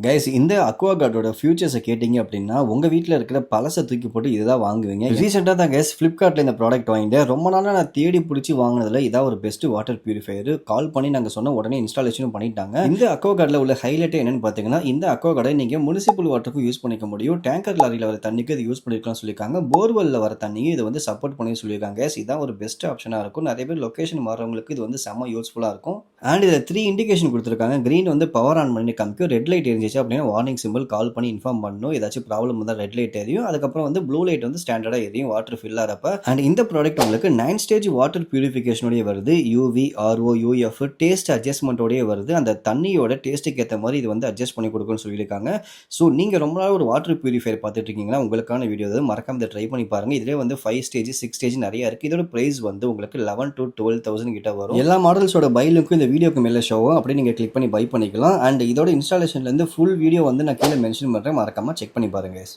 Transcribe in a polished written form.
Guys இந்த அக்வாகார்டோட ஃபியூச்சர்ஸை கேட்டிங்க அப்படின்னா உங்கள் வீட்டில் இருக்கிற பழசை தூக்கி போட்டு இதுதான் வாங்குவீங்க. ரீசெண்டாக தான் கைஸ் ஃப்ளிப்கார்ட்டில் இந்த ப்ராடக்ட் வாங்கிட்டேன். ரொம்ப நாளாக நான் தேடி பிடிச்சி வாங்கினதில் இதான் ஒரு பெஸ்ட் வாட்டர் பியூரிஃபையர். கால் பண்ணி நாங்கள் சொன்ன உடனே இன்ஸ்டாலேஷனும் பண்ணிட்டாங்க. இந்த அக்வாகார்டில் உள்ள ஹைலைட்டே என்னன்னு பார்த்தீங்கன்னா, இந்த அக்வாகார்டை நீங்கள் முனிசிபல் வாட்டருக்கும் யூஸ் பண்ணிக்க முடியும். டேங்கர் லாரியில் வர தண்ணிக்கு இது யூஸ் பண்ணிருக்கலாம் சொல்லியிருக்காங்க. போர்வெல்லில் வர தண்ணியும் இது வந்து சப்போர்ட் பண்ணி சொல்லியிருக்காங்க. இதான் ஒரு பெஸ்ட் ஆப்ஷனாக இருக்கும். நிறைய பேர் லொக்கேஷன் மாறவங்களுக்கு இது வந்து செம்ம யூஸ்ஃபுல்லாக இருக்கும். அண்ட் இதில் 3 இண்டிகேஷன் கொடுத்துருக்காங்க. கிரீன் வந்து பவர் ஆன் பண்ணி காமிக்கும். ரெட் லைட் எரிஞ்சிச்சு அப்படின்னா வார்னிங் சிம்பிள், கால் பண்ணி இன்ஃபார்ம் பண்ணணும். ஏதாச்சும் ப்ராப்ளம் இருந்தால் ரெட் லைட் எரியும். அதுக்கப்புறம் வந்து ப்ளூ லைட் வந்து ஸ்டாண்டர்டாக எரியும் வாட்டர் ஃபில் ஆகிறப்ப. அண்ட் இந்த ப்ராடக்ட் உங்களுக்கு 9 ஸ்டேஜ் வாட்டர் பியூரிஃபிகேஷனோடய வருது. யூவி, ஆர்ஓ, யூஎஃப் டேஸ்ட் அட்ஜஸ்ட்மெண்ட்டோடய வருது. அந்த தண்ணியோட டேஸ்ட்டுக்கு ஏற்ற மாதிரி இது வந்து அட்ஜஸ்ட் பண்ணி கொடுக்குன்னு சொல்லியிருக்காங்க. ஸோ நீங்கள் ரொம்ப நாள் ஒரு வாட்டர் பியூரிஃபையர் பார்த்துட்டு இருக்கீங்கன்னா உங்களுக்கான வீடியோ வந்து மறக்காம இதை ட்ரை பண்ணி பாருங்கள். இதிலே வந்து 5 ஸ்டேஜ் 6 ஸ்டேஜ் நிறைய இருக்குது. இதோட ப்ரைஸ் வந்து உங்களுக்கு 11 to 12,000 கிட்ட வரும். எல்லா மாடல்ஸோட பைலுக்கும் இந்த வீடியோக்கு மேலே ஷோ அப்படியே நீங்கள் கிளிக் பண்ணி பை பண்ணிக்கலாம். அண்ட் இதோட இன்ஸ்டாலேஷன்லேருந்து ஃபுல் வீடியோ வந்து நான் கீழே மென்ஷன் பண்ணுறேன். மறக்காமல் செக் பண்ணி பாருங்கள்.